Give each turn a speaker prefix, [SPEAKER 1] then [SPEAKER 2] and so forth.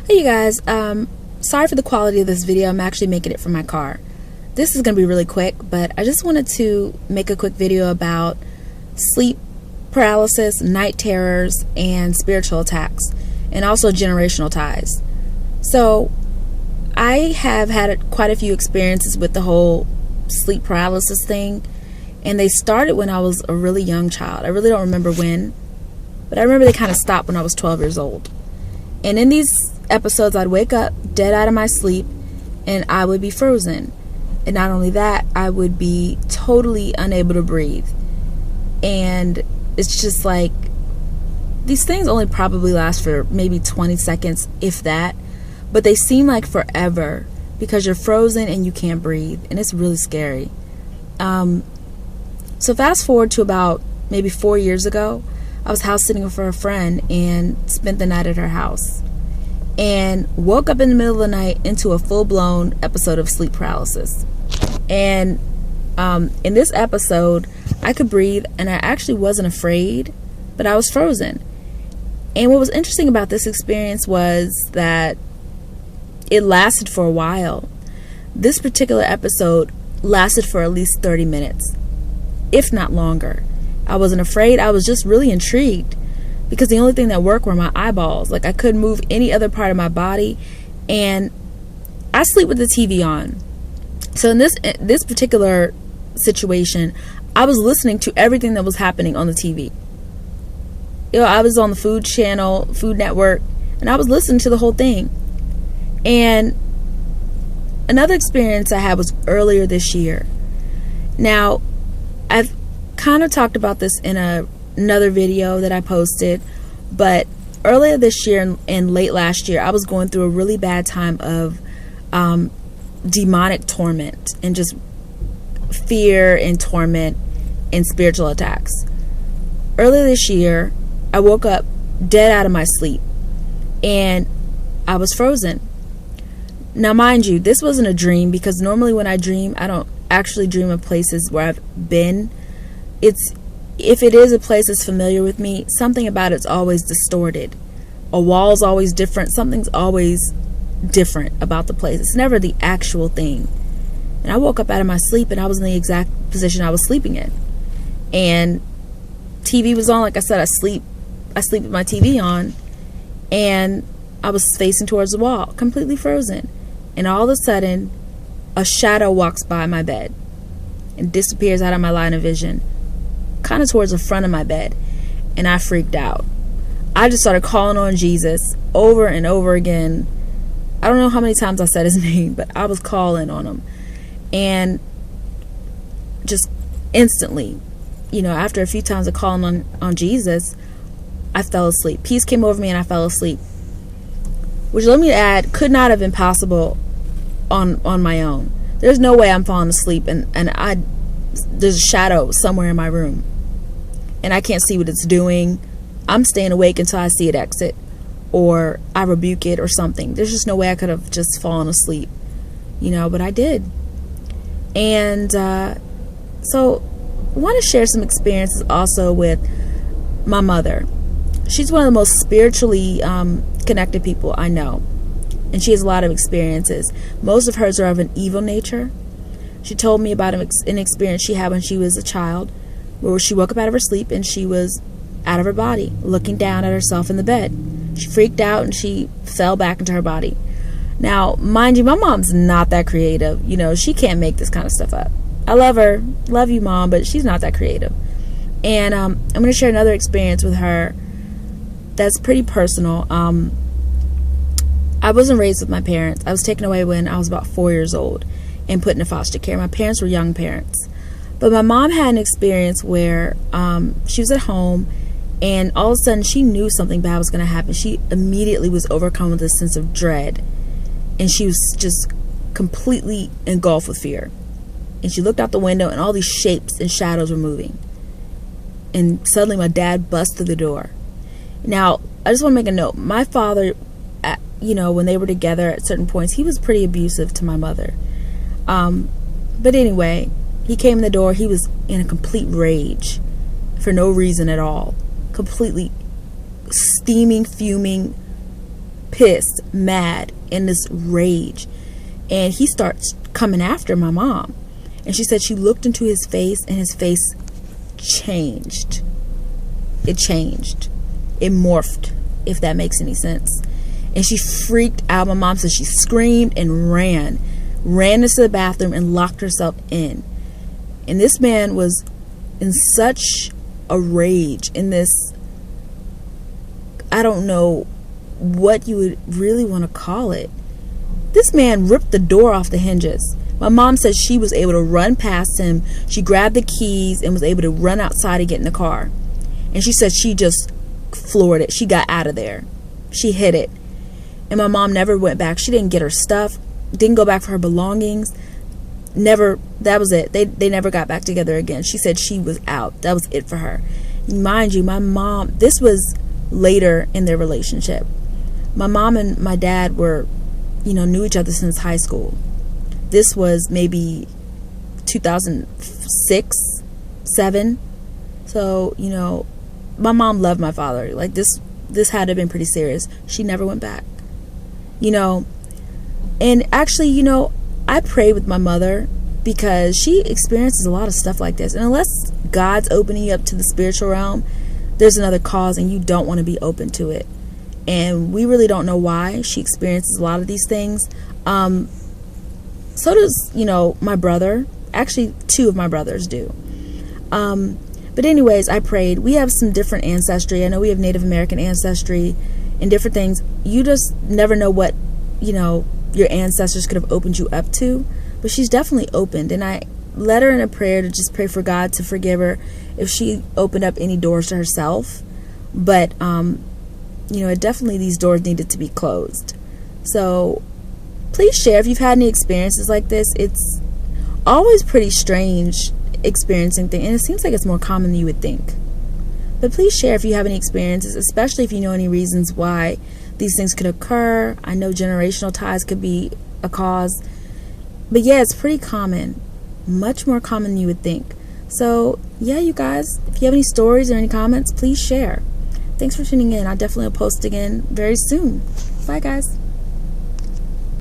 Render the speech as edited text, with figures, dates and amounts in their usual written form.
[SPEAKER 1] Hey you guys, sorry for the quality of this video. I'm actually making it from my car. This is going to be really quick, but I just wanted to make a quick video about sleep paralysis, night terrors, and spiritual attacks, and also generational ties. So I have had quite a few experiences with the whole sleep paralysis thing, and they started when I was a really young child. I really don't remember when, but I remember they kind of stopped when I was 12 years old. And in these episodes, I'd wake up dead out of my sleep and I would be frozen. And not only that, I would be totally unable to breathe. And it's just like, these things only probably last for maybe 20 seconds, if that. But they seem like forever because you're frozen and you can't breathe. And it's really scary. So fast forward to about maybe 4 years ago, I was house sitting for a friend and spent the night at her house. And woke up in the middle of the night into a full-blown episode of sleep paralysis. And in this episode, I could breathe and I actually wasn't afraid, but I was frozen. And what was interesting about this experience was that it lasted for a while. This particular episode lasted for at least 30 minutes, if not longer. I wasn't afraid. I was just really intrigued because the only thing that worked were my eyeballs. Like, I couldn't move any other part of my body, and I sleep with the TV on. So in this particular situation, I was listening to everything that was happening on the TV. You know, I was on the Food Channel, Food Network, and I was listening to the whole thing. And another experience I had was earlier this year. Now, I've kind of talked about this in another video that I posted, but earlier this year and late last year, I was going through a really bad time of demonic torment and just fear and torment and spiritual attacks. Earlier this year, I woke up dead out of my sleep and I was frozen. Now, mind you, this wasn't a dream, because normally when I dream, I don't actually dream of places where I've been. If it is a place that's familiar with me, something about it's always distorted. A wall's always different. Something's always different about the place. It's never the actual thing. And I woke up out of my sleep and I was in the exact position I was sleeping in. And TV was on. Like I said, I sleep with my TV on, and I was facing towards the wall, completely frozen. And all of a sudden, a shadow walks by my bed and disappears out of my line of vision, kind of towards the front of my bed. And I freaked out. I just started calling on Jesus over and over again. I don't know how many times I said his name, but I was calling on him. And just instantly, after a few times of calling on Jesus, I fell asleep. Peace came over me and I fell asleep. Which, let me add, could not have been possible on my own. There's no way I'm falling asleep and there's a shadow somewhere in my room and I can't see what it's doing. I'm staying awake until I see it exit, or I rebuke it or something. There's just no way I could have just fallen asleep, but I did. And so I want to share some experiences also with my mother. She's one of the most spiritually connected people I know, and she has a lot of experiences. Most of hers are of an evil nature. She told me about an experience she had when she was a child, where she woke up out of her sleep and she was out of her body, looking down at herself in the bed. She freaked out and she fell back into her body. Now, mind you, my mom's not that creative. She can't make this kind of stuff up. I love her. Love you, Mom, but she's not that creative. And I'm going to share another experience with her that's pretty personal. I wasn't raised with my parents. I was taken away when I was about 4 years old and put into foster care. My parents were young parents. But my mom had an experience where she was at home, and all of a sudden she knew something bad was going to happen. She immediately was overcome with a sense of dread, and she was just completely engulfed with fear. And she looked out the window, and all these shapes and shadows were moving. And suddenly my dad bust through the door. Now, I just want to make a note. My father, when they were together at certain points, he was pretty abusive to my mother. But anyway, he came in the door. He was in a complete rage for no reason at all. Completely steaming, fuming, pissed, mad, in this rage. And he starts coming after my mom. And she said she looked into his face and his face changed. It changed. It morphed, if that makes any sense. And she freaked out. My mom said she screamed and ran into the bathroom and locked herself in. And this man was in such a rage, in this, I don't know what you would really want to call it. This man ripped the door off the hinges. My mom said she was able to run past him. She grabbed the keys and was able to run outside and get in the car. And she said she just floored it. She got out of there. She hit it. And my mom never went back. She didn't get her stuff, didn't go back for her belongings. Never, that was it. They never got back together again. She said she was out. That was it for her. Mind you, my mom, this was later in their relationship. My mom and my dad were, knew each other since high school. This was maybe 2006, 7. So, my mom loved my father. Like this had to have been pretty serious. She never went back. And actually, I pray with my mother because she experiences a lot of stuff like this. And unless God's opening you up to the spiritual realm, there's another cause and you don't want to be open to it. And we really don't know why she experiences a lot of these things. So does, my brother. Actually, 2 of my brothers do. But anyways, I prayed. We have some different ancestry. I know we have Native American ancestry and different things. You just never know what, your ancestors could have opened you up to. But she's definitely opened. And I led her in a prayer to just pray for God to forgive her if she opened up any doors to herself. But, definitely these doors needed to be closed. So please share if you've had any experiences like this. It's always pretty strange experiencing things, and it seems like it's more common than you would think. But please share if you have any experiences, especially if you know any reasons why these things could occur. I know generational ties could be a cause, but yeah, it's pretty common, much more common than you would think. So yeah, you guys, if you have any stories or any comments, please share. Thanks for tuning in. I definitely will post again very soon. Bye guys.